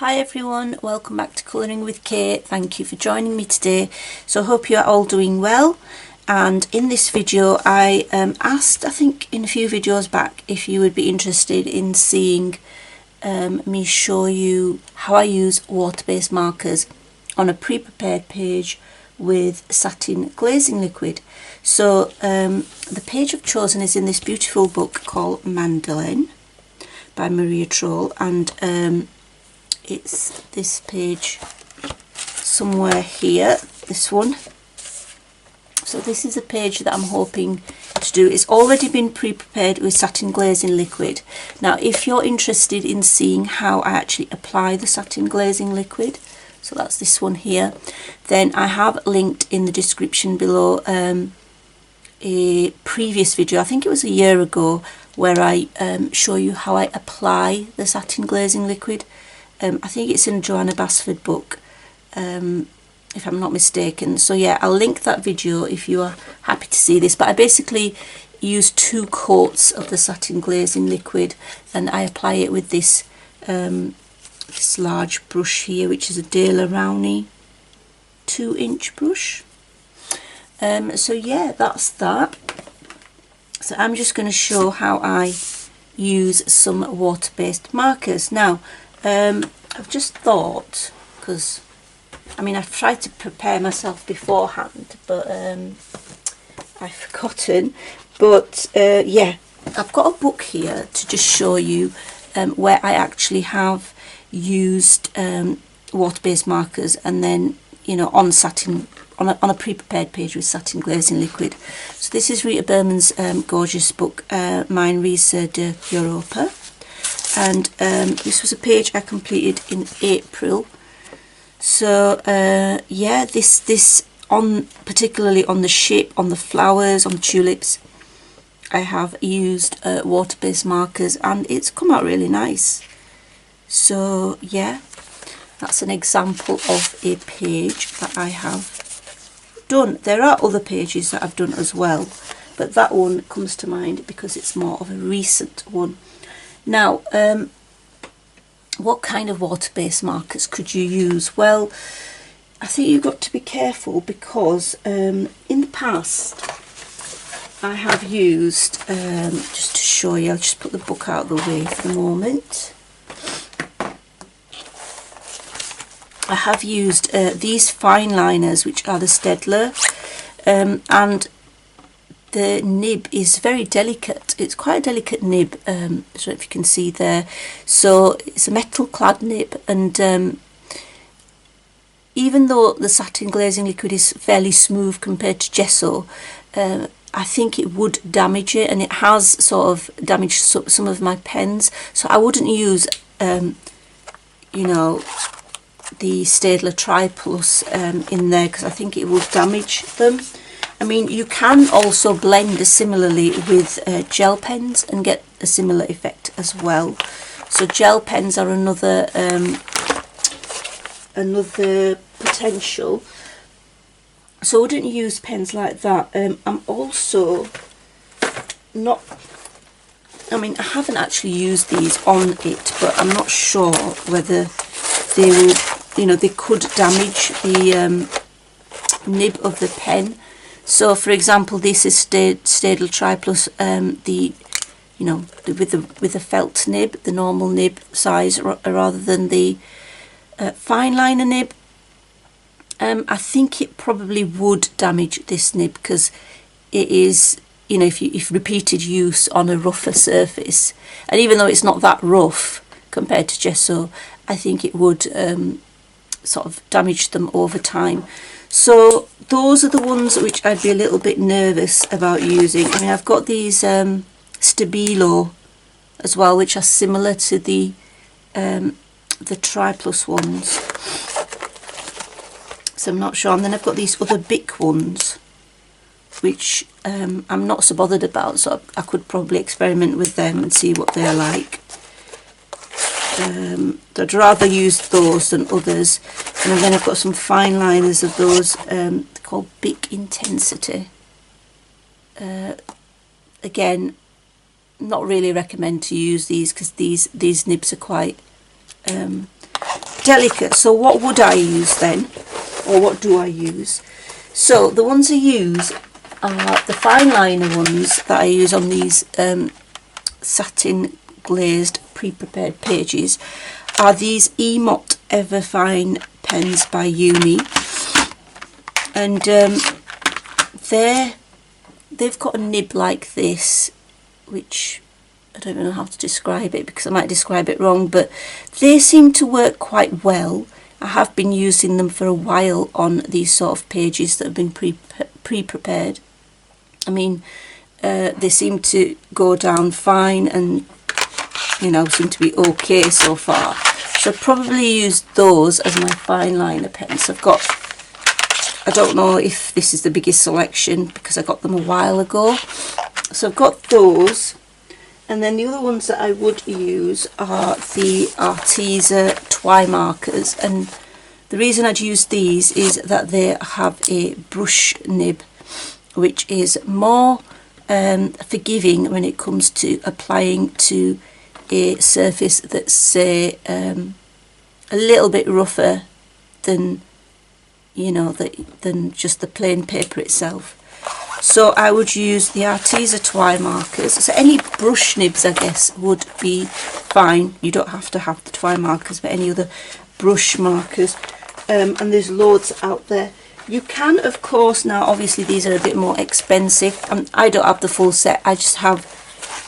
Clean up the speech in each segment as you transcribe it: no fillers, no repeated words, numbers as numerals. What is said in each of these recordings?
Hi everyone, welcome back to Colouring with Kate. Thank you for joining me today. So I hope you are all doing well, and in this video I asked, I think in a few videos back, if you would be interested in seeing me show you how I use water-based markers on a pre-prepared page with satin glazing liquid. So the page I've chosen is in this beautiful book called Mandolin by Maria Troll, and it's this page somewhere here, this one. So this is a page that I'm hoping to do. It's already been pre-prepared with satin glazing liquid. Now if you're interested in seeing how I actually apply the satin glazing liquid, so that's this one here, then I have linked in the description below a previous video, I think it was a year ago, where I show you how I apply the satin glazing liquid. I think it's in a Joanna Basford book, if I'm not mistaken. So yeah, I'll link that video if you are happy to see this. But I basically use 2 coats of the satin glazing liquid, and I apply it with this this large brush here, which is a Dale Rowney 2-inch brush. So yeah, that's that. So I'm just going to show how I use some water-based markers. Now I've just thought, because I mean I've tried to prepare myself beforehand, but I've forgotten. But yeah, I've got a book here to just show you where I actually have used water-based markers, and then, you know, on satin, on a pre-prepared page with satin glazing liquid. So this is Rita Berman's gorgeous book, Mein Reise de Europa, and this was a page I completed in April. So yeah, this on particularly on the shape, on the flowers, on the tulips, I have used water-based markers, and it's come out really nice. So yeah, that's an example of a page that I have done. There are other pages that I've done as well, but that one comes to mind because it's more of a recent one. Now what kind of water-based markers could you use? Well, I think you've got to be careful, because in the past I have used, just to show you, I'll just put the book out of the way for the moment. I have used these fine liners, which are the Staedtler, and the nib is very delicate. It's quite a delicate nib, I don't know if you can see there. So it's a metal clad nib, and even though the satin glazing liquid is fairly smooth compared to gesso, I think it would damage it, and it has sort of damaged some of my pens. So I wouldn't use, you know, the Staedtler Tri Plus in there, because I think it will damage them. I mean, you can also blend similarly with gel pens and get a similar effect as well. So gel pens are another another potential. So I wouldn't use pens like that. I'm also not, I mean, I haven't actually used these on it, but I'm not sure whether they will, you know, they could damage the nib of the pen. So for example, this is Staedtler Tri Plus, the, you know, with the felt nib, the normal nib size, rather than the fine liner nib. I think it probably would damage this nib, because it is, you know, if repeated use on a rougher surface, and even though it's not that rough compared to gesso, I think it would sort of damage them over time. So those are the ones which I'd be a little bit nervous about using. I mean, I've got these Stabilo as well, which are similar to the Tri Plus ones. So I'm not sure. And then I've got these other Bic ones, which I'm not so bothered about, so I could probably experiment with them and see what they're like. I'd rather use those than others. And then I've got some fine liners of those, they're called Bic Intensity. Again, not really recommend to use these, because these nibs are quite delicate. So what would I use then, or what do I use? So the ones I use are the fine liner ones that I use on these satin glazed pre-prepared pages, are these Emot Everfine pens by Uni, and they've got a nib like this, which I don't even know how to describe it because I might describe it wrong, but they seem to work quite well. I have been using them for a while on these sort of pages that have been pre-prepared. I mean, they seem to go down fine and, you know, seem to be okay so far. So I'll probably use those as my fine liner pens. I've got, I don't know if this is the biggest selection because I got them a while ago. So I've got those. And then the other ones that I would use are the Arteza Twi markers, and the reason I'd use these is that they have a brush nib which is more forgiving when it comes to applying to a surface that's, say, a little bit rougher than, you know, than just the plain paper itself. So I would use the Arteza Twi markers. So any brush nibs, I guess, would be fine. You don't have to have the Twi markers, but any other brush markers. And there's loads out there. You can, of course, now obviously these are a bit more expensive. I don't have the full set. I just have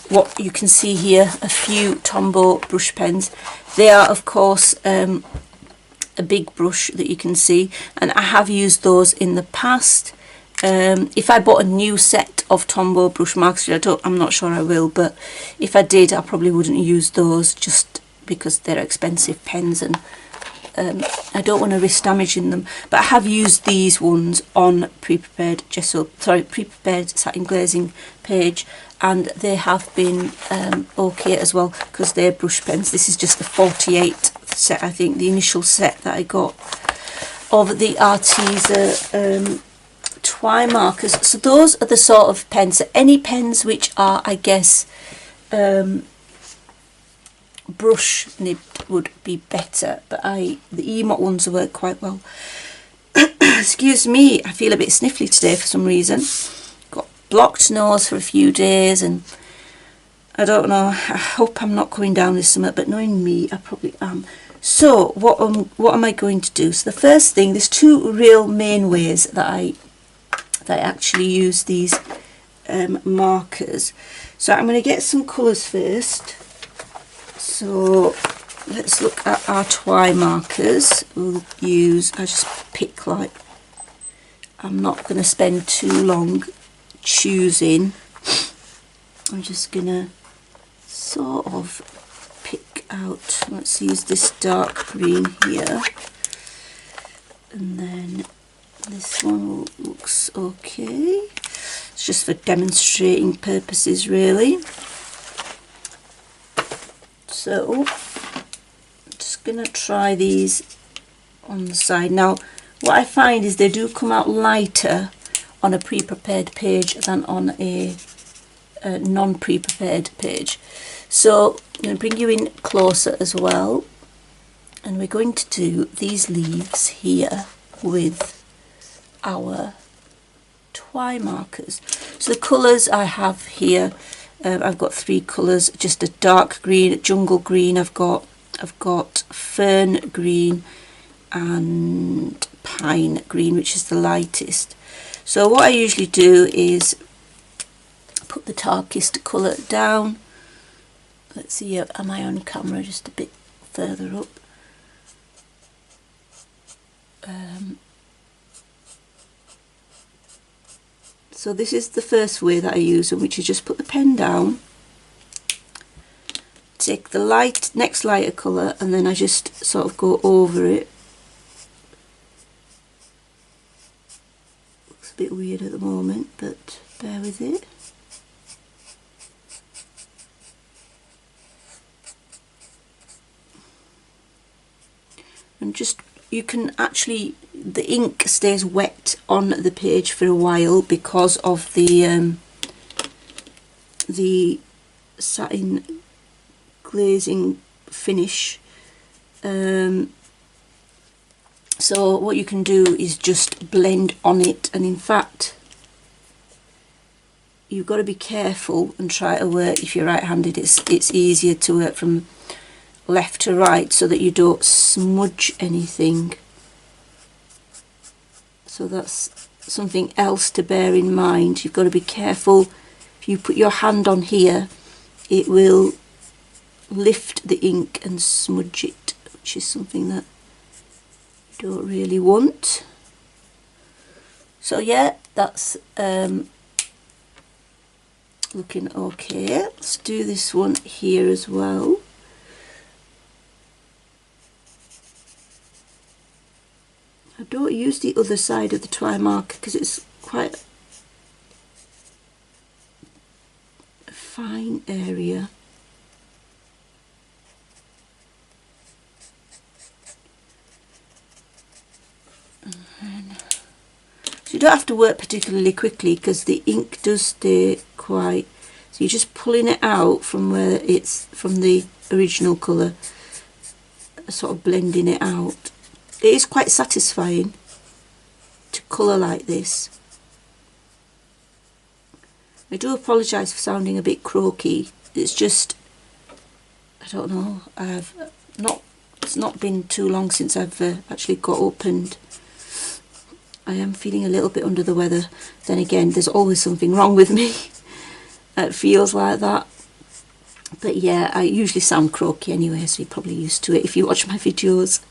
what you can see here, a few Tombow brush pens. They are, of course, a big brush that you can see, and I have used those in the past. If I bought a new set of Tombow brush markers, I'm not sure I will, but if I did, I probably wouldn't use those just because they're expensive pens, and I don't want to risk damaging them. But I have used these ones on pre-prepared pre-prepared satin glazing page, and they have been okay as well because they're brush pens. This is just the 48th set, I think, the initial set that I got of the Arteza Twi markers. So those are the sort of pens. So any pens which are, I guess, brush nibbed would be better, but the Emot ones work quite well. Excuse me, I feel a bit sniffly today for some reason. Got blocked nose for a few days, and I don't know, I hope I'm not coming down this summer, but knowing me, I probably am. So what am I going to do? So the first thing, there's two real main ways that I actually use these markers. So I'm going to get some colours first. So let's look at our Twi markers. We'll use, I just pick, like, I'm not going to spend too long choosing. I'm just going to sort of pick out, let's use this dark green here, and then this one looks okay. It's just for demonstrating purposes, really. So I'm just going to try these on the side. Now what I find is they do come out lighter on a pre-prepared page than on a non-pre-prepared page. So I'm going to bring you in closer as well, and we're going to do these leaves here with our Twi markers. So the colours I have here, I've got three colours, just a dark green, jungle green, I've got fern green and pine green, which is the lightest. So what I usually do is put the darkest colour down. Let's see, am I on camera just a bit further up? So this is the first way that I use them, which is just put the pen down, take the next lighter colour, and then I just sort of go over it. Looks a bit weird at the moment, but bear with it. And just, you can actually, the ink stays wet on the page for a while because of the satin glazing finish. So what you can do is just blend on it, and in fact you've got to be careful and try to work, if you're right-handed, it's easier to work from left to right so that you don't smudge anything. So that's something else to bear in mind. You've got to be careful. If you put your hand on here, it will lift the ink and smudge it, which is something that you don't really want. So yeah, that's looking okay. Let's do this one here as well. I don't use the other side of the twine marker because it's quite a fine area. So you don't have to work particularly quickly because the ink does stay quite, so you're just pulling it out from where it's from the original colour, sort of blending it out. It is quite satisfying to colour like this. I do apologise for sounding a bit croaky. It's just, I don't know, it's not been too long since I've actually got up, and I am feeling a little bit under the weather. Then again, there's always something wrong with me. It feels like that. But yeah, I usually sound croaky anyway, so you're probably used to it if you watch my videos.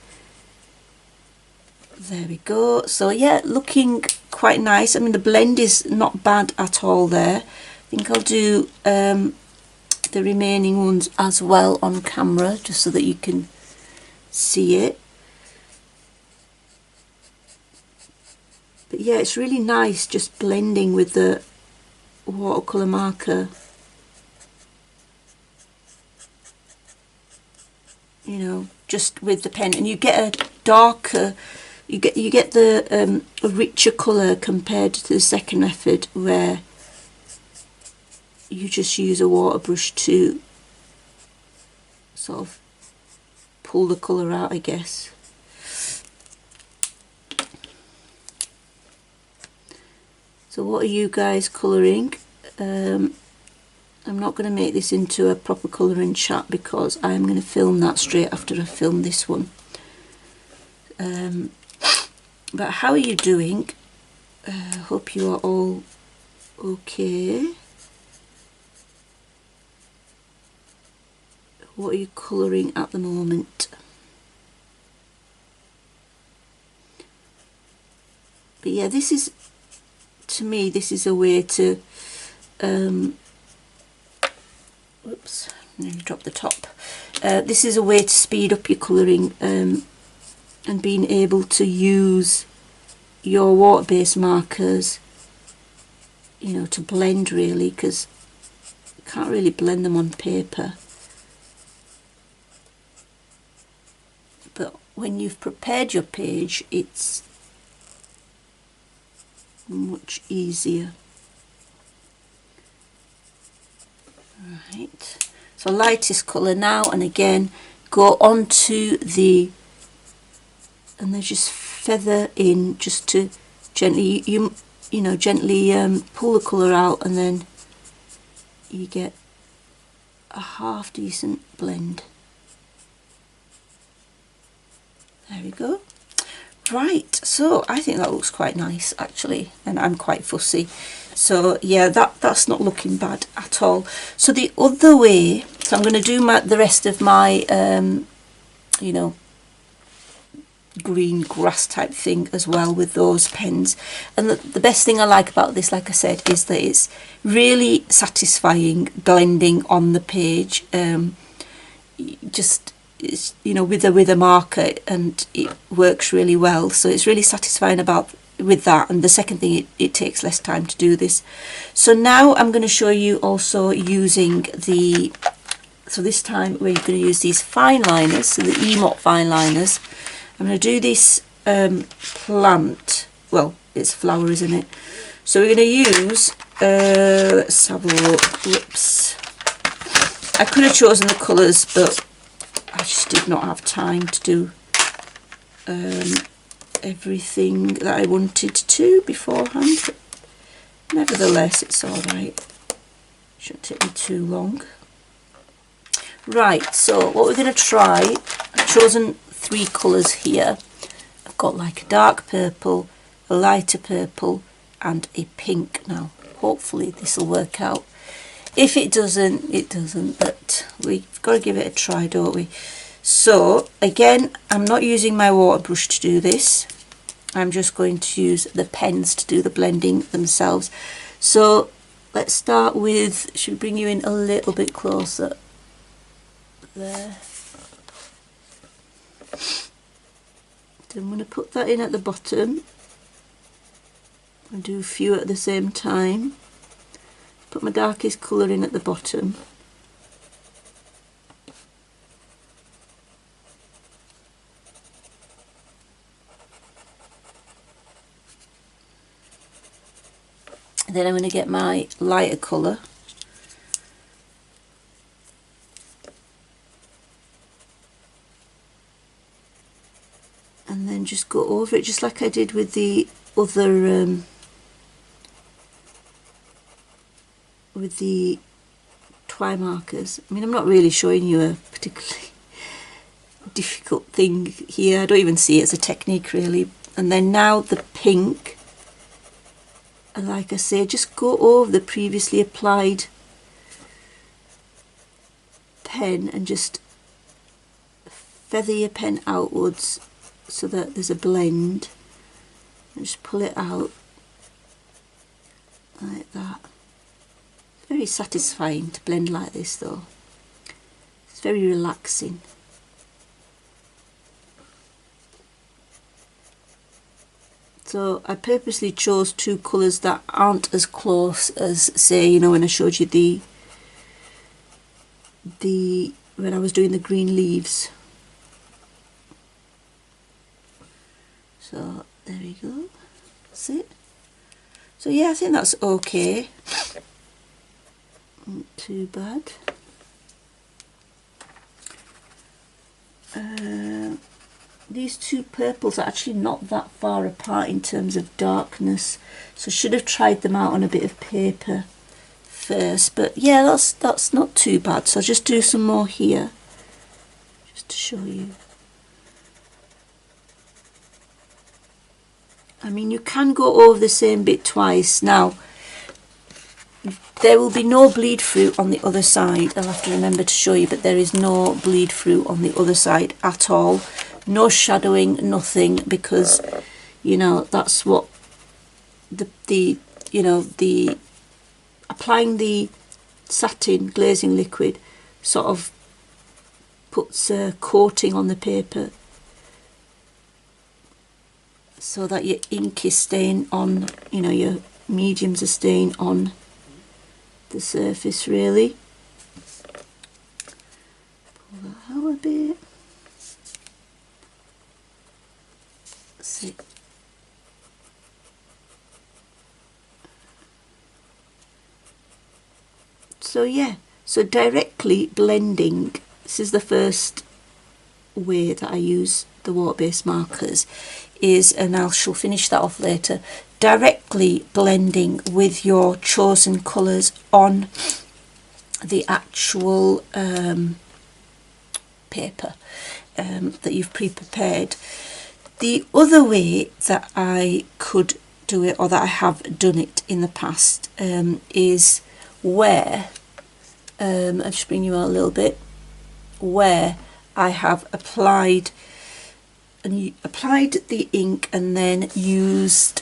There we go. So yeah, looking quite nice. I mean, the blend is not bad at all there. I think I'll do the remaining ones as well on camera, just so that you can see it. But yeah, it's really nice just blending with the watercolour marker. You know, just with the pen, and you get a darker, you get the a richer colour compared to the second method where you just use a water brush to sort of pull the colour out, I guess. So what are you guys colouring? I'm not going to make this into a proper colouring chat because I'm going to film that straight after I film this one. But how are you doing? Hope you are all okay. What are you colouring at the moment? But yeah, this is, to me, this is a way to whoops, nearly dropped the top. This is a way to speed up your colouring and being able to use your water-based markers, you know, to blend really, because you can't really blend them on paper. But when you've prepared your page, it's much easier. Right, so lightest colour now, and again go on to the, and then just feather in, just to gently, you know, gently pull the colour out, and then you get a half decent blend. There we go. Right, so I think that looks quite nice actually, and I'm quite fussy. So yeah, that's not looking bad at all. So the other way, so I'm going to do the rest of my, you know, green grass type thing as well with those pens. And the best thing I like about this, like I said, is that it's really satisfying blending on the page. Just, it's, you know, with a marker, and it works really well. So it's really satisfying with that. And the second thing, it takes less time to do this. So now I'm going to show you also using the, so this time we're going to use these fine liners, so the Emot fine liners. I'm going to do this plant, well, it's flower, isn't it? So we're going to use, let's have a look, whoops. I could have chosen the colours, but I just did not have time to do everything that I wanted to beforehand. But nevertheless, it's alright. Shouldn't take me too long. Right, so what we're going to try, I've chosen 3 colours here. I've got like a dark purple, a lighter purple and a pink. Now hopefully this will work out. If it doesn't, it doesn't, but we've got to give it a try, don't we? So again, I'm not using my water brush to do this. I'm just going to use the pens to do the blending themselves. So let's start with, should we bring you in a little bit closer? There. So I'm going to put that in at the bottom and do a few at the same time. Put my darkest colour in at the bottom. Then I'm going to get my lighter colour. And then just go over it just like I did with the other with the twine markers. I mean, I'm not really showing you a particularly difficult thing here. I don't even see it as a technique really. And then now the pink, and like I say, just go over the previously applied pen and just feather your pen outwards so that there's a blend, and just pull it out like that. It's very satisfying to blend like this though. It's very relaxing. So I purposely chose 2 colours that aren't as close as, say, you know, when I showed you when I was doing the green leaves. So there we go. That's it. So yeah, I think that's okay. Not too bad. These 2 purples are actually not that far apart in terms of darkness, so I should have tried them out on a bit of paper first, but yeah, that's not too bad. So I'll just do some more here just to show you. I mean, you can go over the same bit twice. Now there will be no bleed through on the other side. I'll have to remember to show you, but there is no bleed through on the other side at all. No shadowing, nothing, because you know that's what the applying the satin glazing liquid sort of puts a coating on the paper so that your ink is staying on, you know, your mediums are staying on the surface really. Pull that out a bit. See. So yeah, so directly blending, this is the first way that I use the water-based markers, is, and I shall finish that off later, directly blending with your chosen colours on the actual paper that you've pre-prepared. The other way that I could do it, or that I have done it in the past, is where, I'll just bring you out a little bit, where I have applied the ink and then used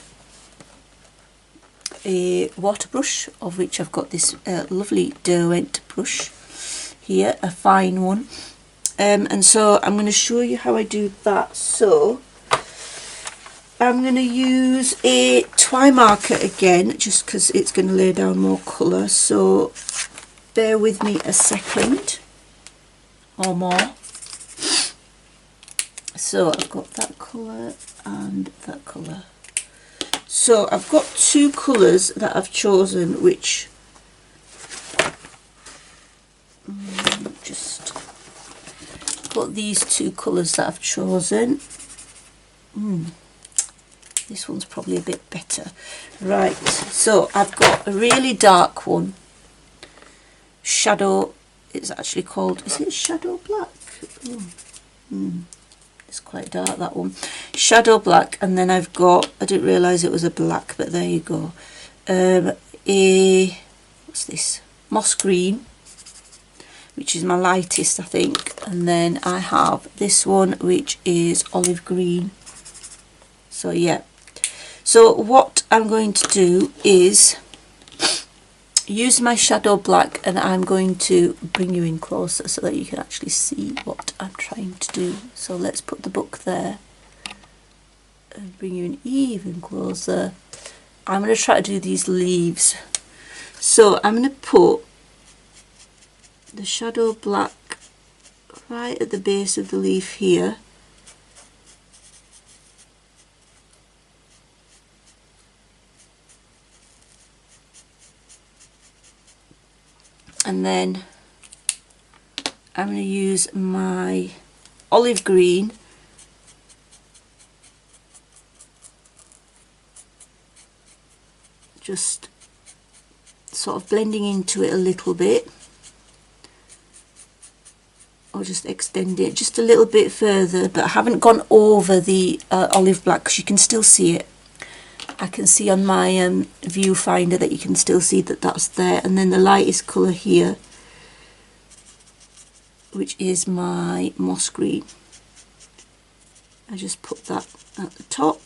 a water brush, of which I've got this lovely Derwent brush here, a fine one, and so I'm going to show you how I do that. So I'm going to use a twine marker again, just because it's going to lay down more colour, so bear with me a second or more. So I've got that colour and that colour. So I've got 2 colours that I've chosen, which just got these 2 colours that I've chosen. This one's probably a bit better. Right, so I've got a really dark one. Shadow, it's actually called, is it Shadow Black? It's quite dark, that one. Shadow Black, and then I've got, I didn't realise it was a black, but there you go. What's this? Moss Green, which is my lightest, I think. And then I have this one, which is Olive Green. So yeah. So what I'm going to do is use my Shadow Black, and I'm going to bring you in closer so that you can actually see what I'm trying to do. So let's put the book there and bring you in even closer. I'm going to try to do these leaves. So I'm going to put the Shadow Black right at the base of the leaf here. And then I'm going to use my Olive Green just sort of blending into it a little bit, or just extend it just a little bit further, but I haven't gone over the olive black because you can still see it. I can see on my viewfinder that you can still see that that's there. And then the lightest colour here, which is my Moss Green, I just put that at the top.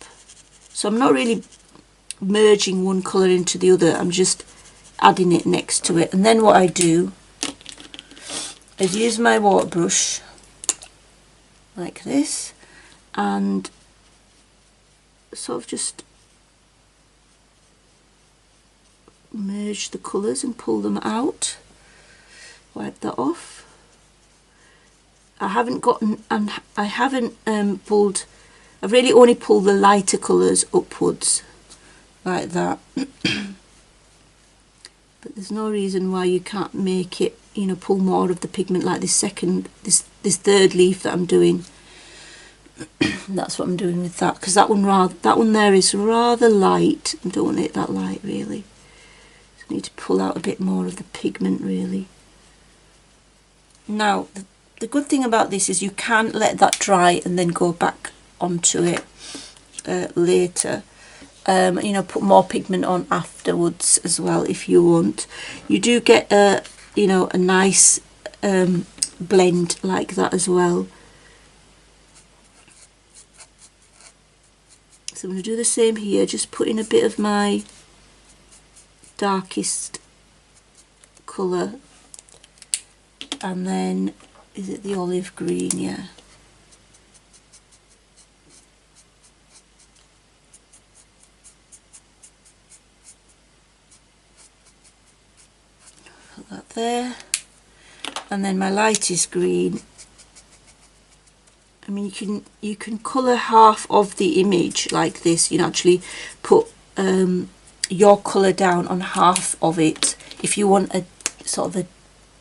So I'm not really merging one colour into the other, I'm just adding it next to it. And then what I do is use my water brush like this and sort of just merge the colours and pull them out. Wipe that off. I haven't gotten, and I haven't pulled, I've really only pulled the lighter colours upwards like that. But there's no reason why you can't make it, you know, pull more of the pigment like this third leaf that I'm doing. That's what I'm doing with that, because that one there is rather light. I don't want it that light really. So I need to pull out a bit more of the pigment really. Now the good thing about this is you can let that dry and then go back onto it later. You know, put more pigment on afterwards as well if you want. You do get a, you know, a nice blend like that as well. So I'm going to do the same here, just put in a bit of my darkest colour, and then is it the olive green? Yeah. Put that there, and then my lightest green. I mean, you can colour half of the image like this. You can actually put your colour down on half of it if you want a sort of a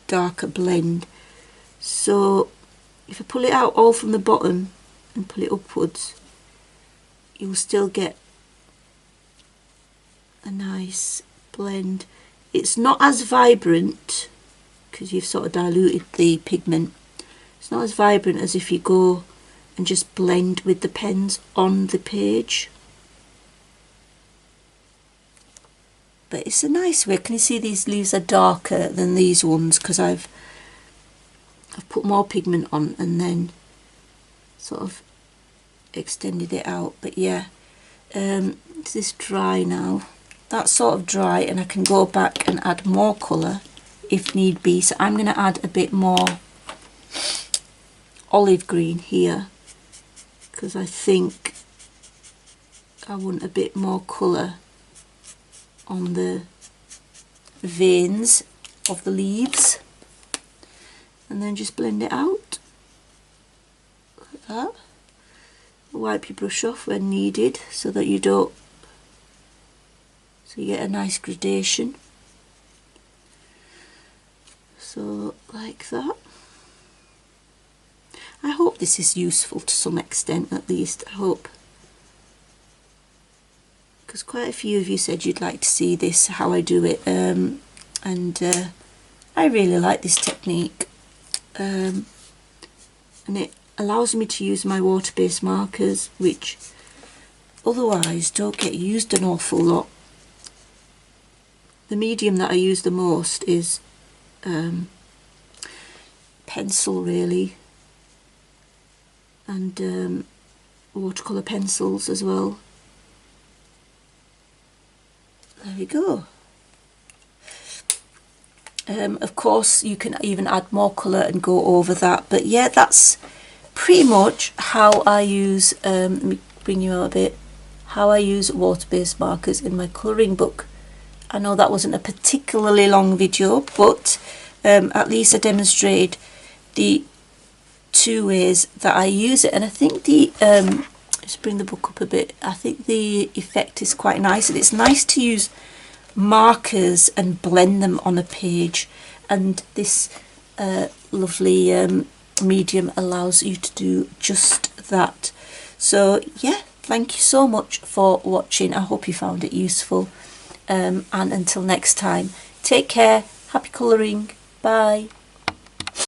darker blend. So if I pull it out all from the bottom and pull it upwards, you'll still get a nice blend. It's not as vibrant because you've sort of diluted the pigment. It's not as vibrant as if you go and just blend with the pens on the page. But it's a nice way. Can you see these leaves are darker than these ones because I've put more pigment on and then sort of extended it out. But yeah, is this dry now? That's sort of dry, and I can go back and add more colour if need be. So I'm going to add a bit more olive green here because I think I want a bit more colour on the veins of the leaves, and then just blend it out like that. Wipe your brush off when needed so that you don't, so you get a nice gradation. So like that. I hope this is useful to some extent, at least. I hope because quite a few of you said you'd like to see this, how I do it, and I really like this technique, and it allows me to use my water-based markers, which otherwise don't get used an awful lot. The medium that I use the most is pencil, really, and watercolour pencils as well. There we go. Of course you can even add more colour and go over that, but yeah, that's pretty much how I use, let me bring you out a bit, how I use water-based markers in my colouring book. I know that wasn't a particularly long video, but at least I demonstrated the two ways that I use it, and I think the just bring the book up a bit, I think the effect is quite nice, and it's nice to use markers and blend them on a page, and this lovely medium allows you to do just that. So yeah, thank you so much for watching. I hope you found it useful, and until next time, take care, happy colouring, bye.